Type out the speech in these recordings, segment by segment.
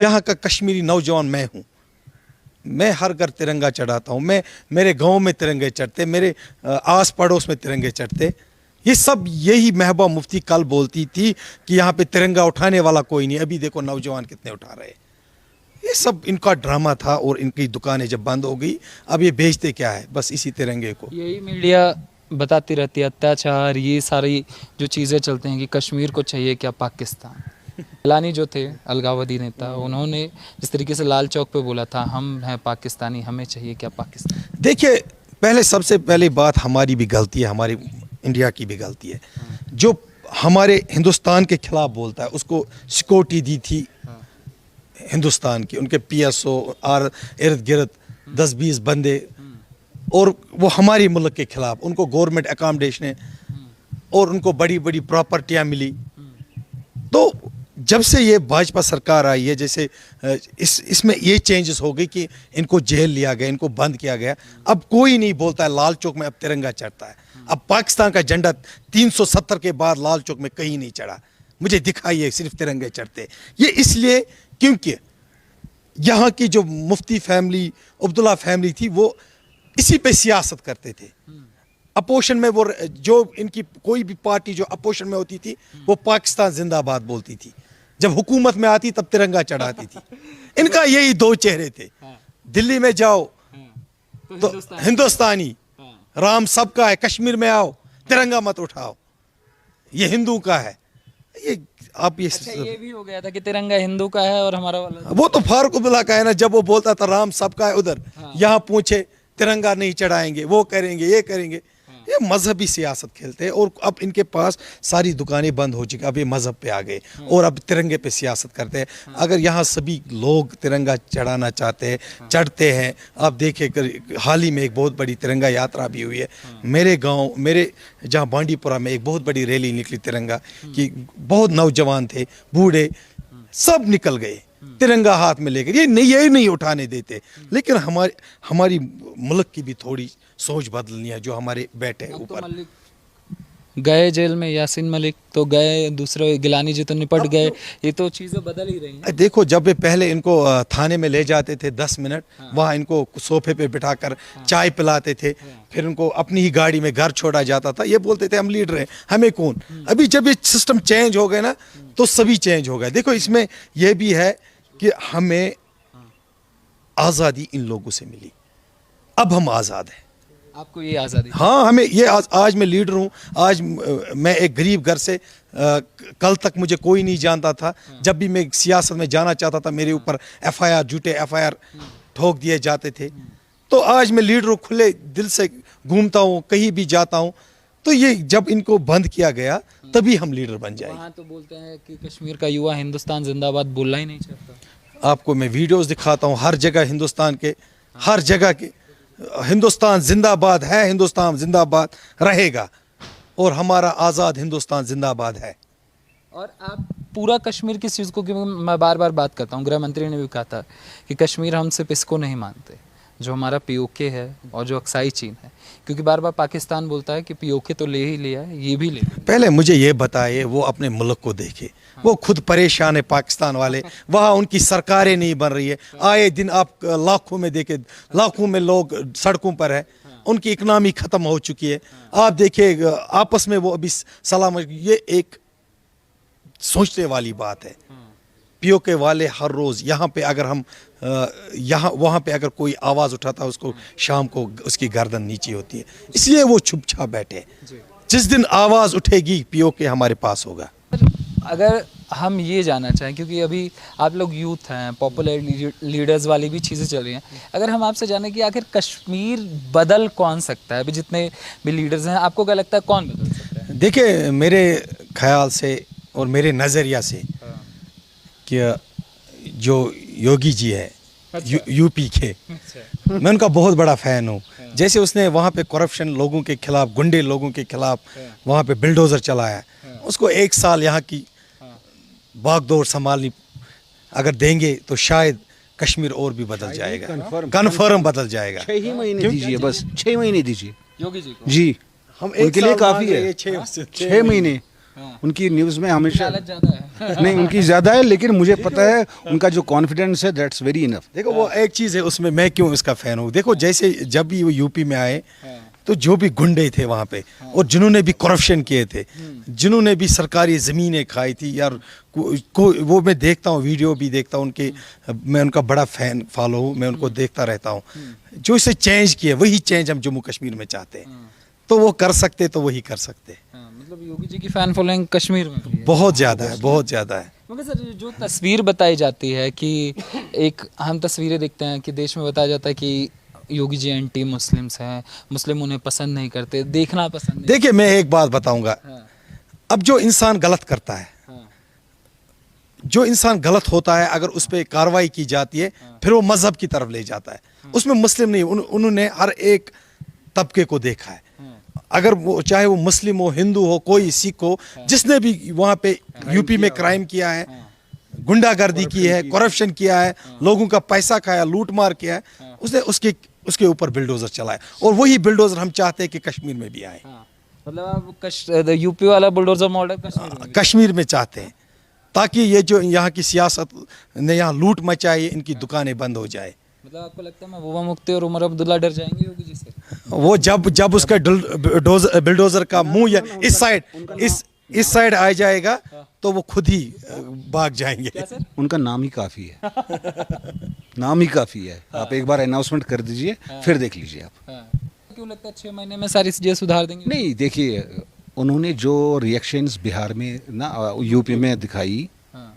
यहाँ का कश्मीरी नौजवान मैं हूँ। मैं हर घर तिरंगा चढ़ाता हूँ। मैं मेरे गांव में तिरंगे चढ़ते, मेरे आस पड़ोस में तिरंगे चढ़ते। ये सब यही महबूबा मुफ्ती कल बोलती थी कि यहाँ पे तिरंगा उठाने वाला कोई नहीं। अभी देखो नौजवान कितने उठा रहे हैं। ये सब इनका ड्रामा था और इनकी दुकानें जब बंद हो गई, अब ये बेचते क्या है? बस इसी तिरंगे को। यही मीडिया बताती रहती है, अत्याचार, ये सारी जो चीज़ें चलते हैं कि कश्मीर को चाहिए क्या पाकिस्तान। गिलानी जो थे अलगाववादी नेता, उन्होंने जिस तरीके से लाल चौक पे बोला था, हम हैं पाकिस्तानी, हमें चाहिए क्या पाकिस्तान। देखिए, पहले सबसे पहली बात हमारी भी गलती है, हमारी इंडिया की भी गलती है। जो हमारे हिंदुस्तान के खिलाफ बोलता है उसको सिक्योरिटी दी थी हिंदुस्तान की, उनके पीएसओ और इर्द गिर्द 10-20 बंदे, और वो हमारी मुल्क के खिलाफ, उनको गवर्नमेंट अकोमोडेशन और उनको बड़ी बड़ी प्रॉपर्टियां मिली। तो जब से ये भाजपा सरकार आई है, जैसे इसमें ये चेंजेस हो गई कि इनको जेल लिया गया, इनको बंद किया गया। अब कोई नहीं बोलता है लाल चौक में अब तिरंगा चढ़ता है। अब पाकिस्तान का झंडा 370 के बाद लाल चौक में कहीं नहीं चढ़ा, मुझे दिखाइए सिर्फ तिरंगे चढ़ते। ये इसलिए क्योंकि यहाँ की जो मुफ्ती फैमिली, अब्दुल्ला फैमिली थी, वो इसी पे सियासत करते थे। अपोजिशन में वो जो इनकी कोई भी पार्टी जो अपोजिशन में होती थी वो पाकिस्तान जिंदाबाद बोलती थी, जब हुकूमत में आती तब तिरंगा चढ़ाती थी। इनका यही दो चेहरे थे। दिल्ली में जाओ तो हिंदुस्तानी, राम सबका है, कश्मीर में आओ तिरंगा मत उठाओ, ये हिंदू का है। ये आप ये भी हो गया था कि तिरंगा हिंदू का है और हमारा वाला, वो तो फारूक अब्दुल्ला का है ना, जब वो बोलता था राम सबका है उधर, यहाँ पूछे तिरंगा नहीं चढ़ाएंगे, वो करेंगे, ये करेंगे। ये मजहबी सियासत खेलते हैं और अब इनके पास सारी दुकानें बंद हो चुकी, अब ये मजहब पे आ गए और अब तिरंगे पे सियासत करते हैं। अगर यहाँ सभी लोग तिरंगा चढ़ाना चाहते हैं, चढ़ते हैं। आप देखिए हाल ही में एक बहुत बड़ी तिरंगा यात्रा भी हुई है मेरे गांव, मेरे जहाँ बांडीपुरा में एक बहुत बड़ी रैली निकली तिरंगा की। बहुत नौजवान थे, बूढ़े, सब निकल गए तिरंगा हाथ में लेकर। ये नहीं उठाने देते। लेकिन हमारी मुल्क की भी थोड़ी सोच बदलनी है, जो हमारे बैठे ऊपर। तो गए जेल में, यासीन मलिक तो गए, दूसरे गिलानी जी तो निपट गए, ये तो चीज़ें बदल ही रही हैं। देखो, जब वे पहले इनको थाने में ले जाते थे 10 मिनट, वहाँ इनको सोफे पे बिठाकर चाय पिलाते थे, फिर उनको अपनी ही गाड़ी में घर छोड़ा जाता था। ये बोलते थे हम लीडर हैं, हमें कौन। अभी जब ये सिस्टम चेंज हो गए ना, तो सभी चेंज हो गए। देखो, इसमें यह भी है कि हमें आज़ादी इन लोगों से मिली, अब हम आज़ाद हैं। आपको ये आज़ादी? हाँ, हमें ये आज मैं लीडर हूँ। आज मैं एक गरीब घर से, कल तक मुझे कोई नहीं जानता था। जब भी मैं सियासत में जाना चाहता था, मेरे ऊपर एफआईआर, झूठे एफआईआर ठोक दिए जाते थे। तो आज मैं लीडर हूँ, खुले दिल से घूमता हूँ, कहीं भी जाता हूँ। तो ये जब इनको बंद किया गया तभी हम लीडर बन जाएंगे। वहाँ तो बोलते हैं कि कश्मीर का युवा हिंदुस्तान जिंदाबाद बोलना ही नहीं चाहता। आपको मैं वीडियोस दिखाता हूँ, हर जगह हिंदुस्तान के, हर जगह के हिंदुस्तान जिंदाबाद है, हिंदुस्तान जिंदाबाद रहेगा और हमारा आज़ाद हिंदुस्तान जिंदाबाद है। और आप पूरा कश्मीर किस चीज़ को, क्योंकि मैं बार बार बात करता हूँ, गृह मंत्री ने भी कहा था कि कश्मीर हम सिर्फ इसको नहीं मानते जो हमारा पीओके है और जो अक्साई चीन है, क्योंकि बार बार पाकिस्तान बोलता है कि पीओके तो ले ही लिया है, ये भी ले। पहले मुझे ये बताइए, वो अपने मुल्क को देखे। वो खुद परेशान है पाकिस्तान वाले, वहाँ उनकी सरकारें नहीं बन रही है। आए दिन आप लाखों में देखे, लाखों में लोग सड़कों पर है, उनकी इकनॉमी ख़त्म हो चुकी है। आप देखिए आपस में वो अभी सलाम, ये एक सोचने वाली बात है। पीओके वाले हर रोज़ यहाँ पे, अगर हम यहाँ वहाँ पे अगर कोई आवाज़ उठाता है, उसको शाम को उसकी गर्दन नीचे होती है। इसलिए वो छुप छाप बैठे। जिस दिन आवाज़ उठेगी पीओके हमारे पास होगा। अगर हम ये जानना चाहें, क्योंकि अभी आप लोग यूथ हैं, पॉपुलर लीडर्स वाली भी चीज़ें चल रही हैं, अगर हम आपसे जाने कि आखिर कश्मीर बदल कौन सकता है? अभी जितने भी लीडर्स हैं, आपको क्या लगता है कौन बदल सकता है? देखिए, मेरे ख्याल से और मेरे नज़रिया से कि जो योगी जी है, यूपी के, मैं उनका बहुत बड़ा फ़ैन हूँ। जैसे उसने वहाँ पे करप्शन लोगों के खिलाफ, गुंडे लोगों के खिलाफ वहाँ पे बिल्डोज़र चलाया, उसको 1 साल यहाँ की बागडोर संभालनी अगर देंगे तो शायद कश्मीर और भी बदल जाएगा, कन्फर्म बदल जाएगा। 6 ही महीने दीजिए, बस 6 महीने दीजिए योगी जी को। जी, हम उनके लिए काफ़ी है। 6 6 महीने उनकी न्यूज़ में हमेशा लालच ज़्यादा है। नहीं, उनकी ज़्यादा है, लेकिन मुझे पता है उनका जो कॉन्फिडेंस है दैट्स वेरी इनफ। देखो वो एक चीज़ है उसमें, मैं क्यों इसका फ़ैन हूँ। देखो जैसे जब भी वो यूपी में आए तो जो भी गुंडे थे वहाँ पे और जिन्होंने भी करप्शन किए थे, जिन्होंने भी सरकारी ज़मीनें खाई थी यार, वो मैं देखता हूँ, वीडियो भी देखता हूँ उनके, मैं उनका बड़ा फ़ैन फॉलो हूँ, मैं उनको देखता रहता हूँ। जो इसे चेंज किए वही चेंज हम जम्मू कश्मीर में चाहते हैं, तो वो कर सकते तो वही कर सकते। मतलब योगी जी की फैन फॉलोइंग कश्मीर में भी है। बहुत ज़्यादा है, बहुत ज़्यादा है। मगर सर जो तस्वीर बताई जाती है कि एक हम तस्वीरें देखते हैं कि देश में बताया जाता है कि योगी जी एंटी मुस्लिम्स हैं, मुस्लिम उन्हें पसंद नहीं करते, देखना पसंद नहीं। देखिए मैं एक बात बताऊंगा, हाँ, अब जो इंसान गलत करता है, हाँ, जो इंसान गलत होता है, अगर उस पर कार्रवाई की जाती है फिर वो मजहब की तरफ ले जाता है। उसमें मुस्लिम नहीं, उन्होंने हर एक तबके को देखा है। अगर वो चाहे वो मुस्लिम हो, हिंदू हो, कोई सिख हो, जिसने भी वहाँ पे यूपी में क्राइम किया है, गुंडागर्दी की है, करप्शन किया है, लोगों का पैसा खाया, लूट मार किया है, उसने उसके ऊपर बिल्डोजर चलाया। और वही बिल्डोजर हम चाहते हैं कि कश्मीर में भी आए, हाँ। मतलब आप यूपी वाला बुलडोजर मॉडल कश्मीर में भी? कश्मीर में चाहते हैं, ताकि ये जो यहाँ की सियासत ने यहाँ लूट मचाई है, इनकी दुकानें बंद हो जाए। मतलब आपको लगता है महबूबा मुफ्ती और उमर अब्दुल्ला डर जाएंगे योगी जी से? वो जब उसका बिल्डोजर का मुंह या इस साइड आ जाएगा तो वो खुद ही भाग जाएंगे। क्या सर? उनका नाम ही काफ़ी है। नाम ही काफ़ी है। आप एक बार अनाउंसमेंट कर दीजिए, फिर देख लीजिए आप। हाँ। क्यों लगता है 6 महीने में सारी चीजें सुधार देंगे? नहीं, देखिए उन्होंने जो रिएक्शंस बिहार में ना यूपी में दिखाई, हाँ।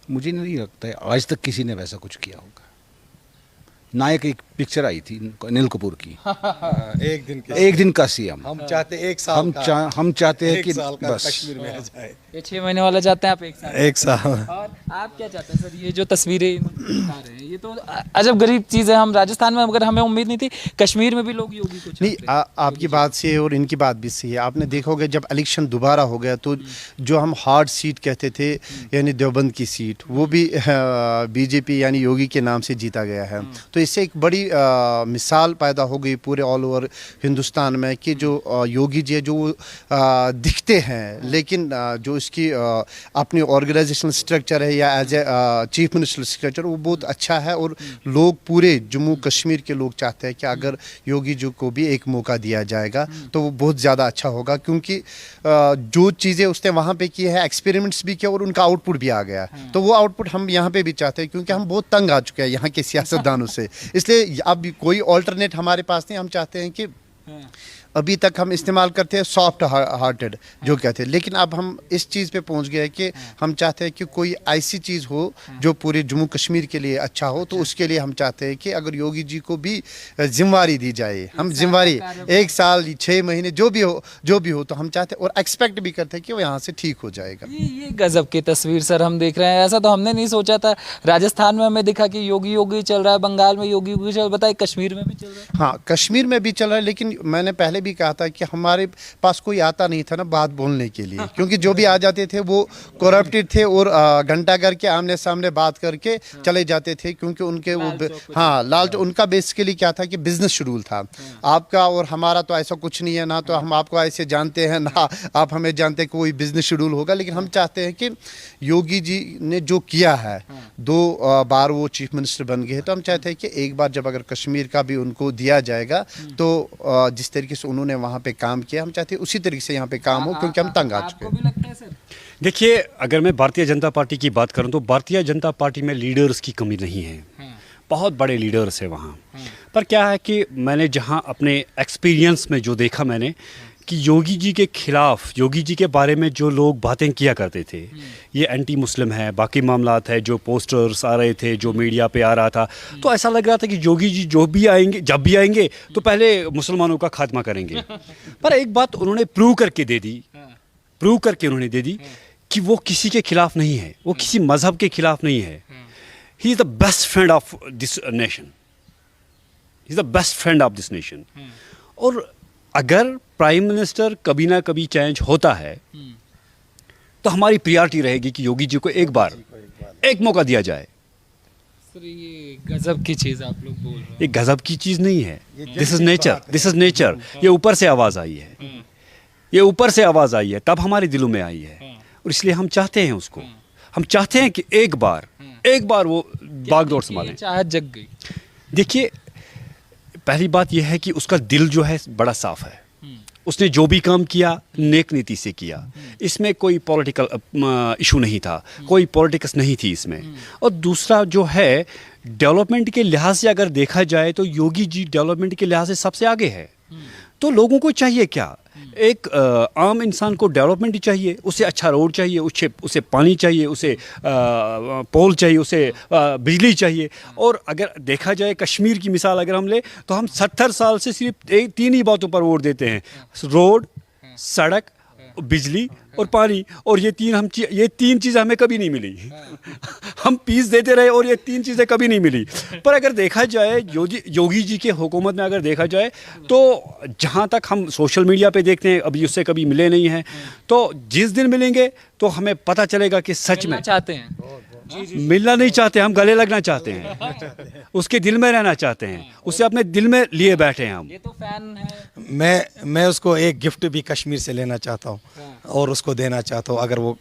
मुझे नहीं लगता है आज तक किसी ने वैसा कुछ किया होगा। नायक एक पिक्चर आई थी अनिल कपूर की, एक दिन का सीएम। हम चाहते एक साल हम चाहते हैं कि बस कश्मीर में आ जाए। ये 6 महीने वाला चाहते हैं, आप 1 साल? 1 साल। और आप क्या चाहते हैं सर? ये जो तस्वीरें दिखा रहे हैं ये तो अजब गरीब चीज़ है। हम राजस्थान में, मगर हमें उम्मीद नहीं थी कश्मीर में भी लोग योगी को चाहते नहीं, हैं। आपकी बात से और इनकी बात भी सही है। आपने देखा होगा जब इलेक्शन दोबारा हो गया तो जो हम हार्ड सीट कहते थे, यानी देवबंद की सीट, वो भी बीजेपी यानी योगी के नाम से जीता गया है। तो इससे एक बड़ी मिसाल पैदा हो गई पूरे ऑल ओवर हिंदुस्तान में कि जो योगी जी है, जो दिखते हैं लेकिन जो इसकी अपनी ऑर्गेनाइजेशनल स्ट्रक्चर है या as a chief minister structure, वो बहुत अच्छा है। और लोग पूरे जम्मू कश्मीर के लोग चाहते हैं कि अगर योगी जी को भी एक मौका दिया जाएगा तो वो बहुत ज़्यादा अच्छा होगा, क्योंकि जो चीज़ें उसने वहाँ पे की है, एक्सपेरिमेंट्स भी किया और उनका आउटपुट भी आ गया। तो वो आउटपुट हम यहाँ पे भी चाहते हैं, क्योंकि हम बहुत तंग आ चुके हैं यहाँ के सियासतदानों से। इसलिए अब कोई ऑल्टरनेट हमारे पास नहीं। हम चाहते हैं कि अभी तक हम इस्तेमाल करते हैं सॉफ्ट हार्टेड जो कहते हैं, लेकिन अब हम इस चीज़ पे पहुंच गए कि हम चाहते हैं कि कोई ऐसी चीज़ हो जो पूरे जम्मू कश्मीर के लिए अच्छा हो। तो उसके लिए हम चाहते हैं कि अगर योगी जी को भी जिम्मेवारी दी जाए, हम जिम्मेवारी 1 साल 6 महीने जो भी हो तो हम चाहते हैं और एक्सपेक्ट भी करते हैं कि वो यहाँ से ठीक हो जाएगा। ये गजब की तस्वीर सर हम देख रहे हैं। ऐसा तो हमने नहीं सोचा था। राजस्थान में हमें दिखा कि योगी योगी चल रहा है, बंगाल में योगी योगी चल रहा है, बताइए कश्मीर में भी चल रहा है। हाँ, कश्मीर में भी चल रहा है, लेकिन मैंने पहले भी कहा था कि हमारे पास कोई आता नहीं था ना बात बोलने के लिए, क्योंकि जो भी आ जाते थे वो करप्टेड थे और घंटा करके आमने सामने बात करके चले जाते थे, क्योंकि उनके वो उनका बेसिकली क्या था कि बिजनेस शेड्यूल था। आपका और हमारा तो ऐसा कुछ नहीं है, ना तो हम आपको ऐसे जानते हैं ना आप हमें जानते हैं कि कोई बिजनेस शेड्यूल होगा। लेकिन हम चाहते हैं कि योगी जी ने जो किया है, 2 बार वो चीफ मिनिस्टर बन गए, तो हम चाहते हैं कि एक बार जब अगर कश्मीर का भी उनको दिया जाएगा तो जिस तरीके से उन्होंने वहाँ पे काम किया, हम चाहते हैं उसी तरीके से यहाँ पे काम हो, क्योंकि हम तंग आ चुके हैं। आपको भी लगता है सर? देखिए, अगर मैं भारतीय जनता पार्टी की बात करूं तो भारतीय जनता पार्टी में लीडर्स की कमी नहीं है। बहुत बड़े लीडर्स है वहाँ। पर क्या है कि मैंने जहाँ अपने एक्सपीरियंस में जो देखा मैंने कि योगी जी के खिलाफ, योगी जी के बारे में जो लोग बातें किया करते थे, ये एंटी मुस्लिम है, बाकी मामलात है, जो पोस्टर्स आ रहे थे, जो मीडिया पे आ रहा था, तो ऐसा लग रहा था कि योगी जी जब भी आएंगे तो पहले मुसलमानों का खात्मा करेंगे। पर एक बात उन्होंने प्रूव करके उन्होंने दे दी कि वो किसी के खिलाफ नहीं है, वो किसी मजहब के खिलाफ नहीं है। He is the best friend of this nation. और अगर प्राइम मिनिस्टर कभी ना कभी चेंज होता है तो हमारी प्रायोरिटी रहेगी कि योगी जी को एक मौका दिया जाए। सर ये गजब की चीज़ आप लोग बोल रहे हैं। ये गजब की चीज़ नहीं है, दिस इज नेचर। ये ऊपर से आवाज़ आई है। ये ऊपर से आवाज़ आई है, तब हमारे दिलों में आई है, और इसलिए हम चाहते हैं उसको, हम चाहते हैं कि एक बार वो बागडोर संभालें। चाहत जग गई। देखिए, पहली बात यह है कि उसका दिल जो है बड़ा साफ है, उसने जो भी काम किया नेक नीति से किया, इसमें कोई पॉलिटिकल इशू नहीं था, कोई पॉलिटिक्स नहीं थी इसमें। और दूसरा जो है, डेवलपमेंट के लिहाज से अगर देखा जाए तो योगी जी डेवलपमेंट के लिहाज से सबसे आगे है। तो लोगों को चाहिए क्या, एक आम इंसान को डेवलपमेंट चाहिए, उसे अच्छा रोड चाहिए, उसे पानी चाहिए, उसे पोल चाहिए, उसे बिजली चाहिए। और अगर देखा जाए कश्मीर की मिसाल अगर हम ले तो हम 70 साल से सिर्फ 3 ही बातों पर वोट देते हैं, रोड, सड़क, बिजली और पानी। और ये तीन चीज़ें हमें कभी नहीं मिली। हम पीस देते रहे और ये 3 चीज़ें कभी नहीं मिली। पर अगर देखा जाए योगी जी के हुकूमत में अगर देखा जाए तो जहाँ तक हम सोशल मीडिया पे देखते हैं, अभी उससे कभी मिले नहीं हैं, तो जिस दिन मिलेंगे तो हमें पता चलेगा कि सच में चाहते हैं, मिलना नहीं चाहते, हम गले लगना चाहते हैं, उसके दिल में रहना चाहते हैं, उसे अपने दिल में लिए बैठे हैं हम। ये तो फैन है। मैं उसको एक गिफ्ट भी कश्मीर से लेना चाहता हूँ और उसको देना चाहता हूँ अगर वो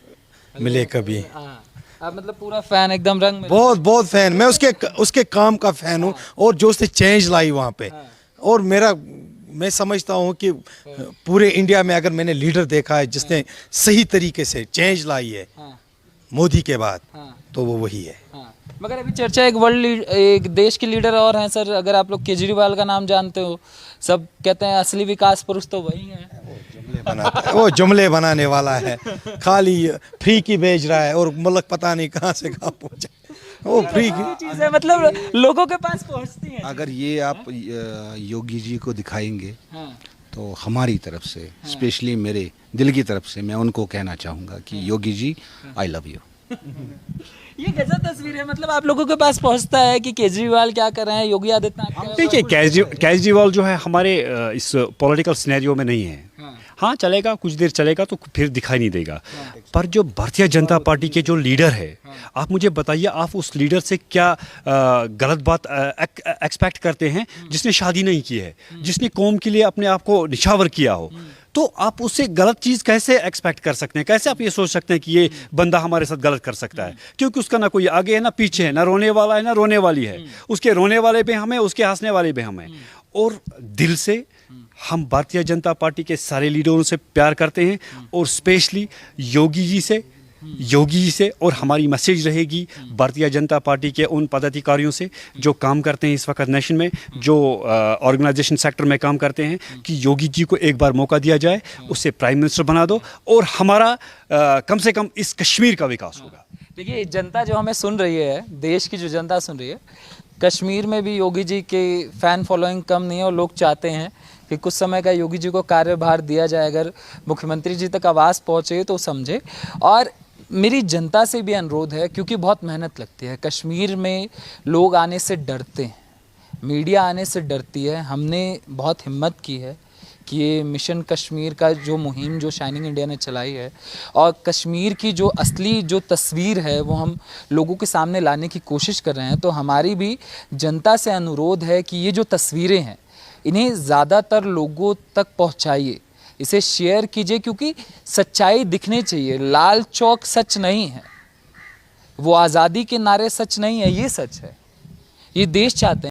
मिले कभी। आप मतलब पूरा फैन, एकदम रंग में। बहुत फैन, मैं उसके काम का फैन हूँ और जो उसने चेंज लाई वहाँ पे। और मैं समझता हूँ कि पूरे इंडिया में अगर मैंने लीडर देखा है जिसने सही तरीके से चेंज लाई है मोदी के बाद, तो वो वही है। मगर अभी चर्चा एक देश के लीडर और हैं सर, अगर आप लोग केजरीवाल का नाम जानते हो, सब कहते हैं असली विकास पुरुष तो वही है। वो जुमले बनाने वाला है, खाली फ्री की भेज रहा है और मुल्क पता नहीं कहाँ से कहाँ पहुँचा। वो फ्री की चीज़ है, मतलब लोगों के पास पहुँचती है। अगर ये आप योगी जी को दिखाएंगे तो हमारी तरफ से, स्पेशली मेरे दिल की तरफ से, मैं उनको कहना चाहूँगा कि Yogi ji, I love you. ये गजब तस्वीर है, मतलब आप लोगों के पास पहुंचता है कि केजरीवाल क्या कर रहे हैं, योगी आदित्यनाथ। देखिए, केजरीवाल जो है हमारे इस पॉलिटिकल सिनेरियो में नहीं है। हाँ, चलेगा, कुछ देर चलेगा तो फिर दिखाई नहीं देगा। पर जो भारतीय जनता पार्टी के जो लीडर है, आप मुझे बताइए, आप उस लीडर से क्या गलत बात एक्सपेक्ट करते हैं जिसने शादी नहीं की है, जिसने कौम के लिए अपने आप को निछावर किया हो? तो आप उससे गलत चीज़ कैसे एक्सपेक्ट कर सकते हैं? कैसे आप ये सोच सकते हैं कि ये बंदा हमारे साथ गलत कर सकता है? क्योंकि उसका ना कोई आगे है ना पीछे है, ना रोने वाला है ना रोने वाली है। उसके रोने वाले पे हम हैं, उसके हंसने वाले पे हम हैं। और दिल से हम भारतीय जनता पार्टी के सारे लीडरों से प्यार करते हैं, और स्पेशली योगी जी से। और हमारी मैसेज रहेगी भारतीय जनता पार्टी के उन पदाधिकारियों से जो काम करते हैं इस वक्त नेशन में, जो ऑर्गेनाइजेशन सेक्टर में काम करते हैं, कि योगी जी को एक बार मौका दिया जाए, उसे प्राइम मिनिस्टर बना दो, और हमारा कम से कम इस कश्मीर का विकास होगा। देखिए, जनता जो हमें सुन रही है, देश की जो जनता सुन रही है, कश्मीर में भी योगी जी के फैन फॉलोइंग कम नहीं है, और लोग चाहते हैं कि कुछ समय का योगी जी को कार्यभार दिया जाए। अगर मुख्यमंत्री जी तक आवाज़ पहुँचे तो समझे। और मेरी जनता से भी अनुरोध है, क्योंकि बहुत मेहनत लगती है कश्मीर में, लोग आने से डरते हैं, मीडिया आने से डरती है। हमने बहुत हिम्मत की है कि ये मिशन कश्मीर का जो मुहिम जो शाइनिंग इंडिया ने चलाई है, और कश्मीर की जो असली जो तस्वीर है वो हम लोगों के सामने लाने की कोशिश कर रहे हैं। तो हमारी भी जनता से अनुरोध है कि ये जो तस्वीरें हैं, इन्हें ज़्यादातर लोगों तक पहुंचाइए, इसे शेयर कीजिए, क्योंकि सच्चाई दिखनी चाहिए। लाल चौक सच नहीं है, वो आज़ादी के नारे सच नहीं है, ये सच है। ये देश चाहते हैं।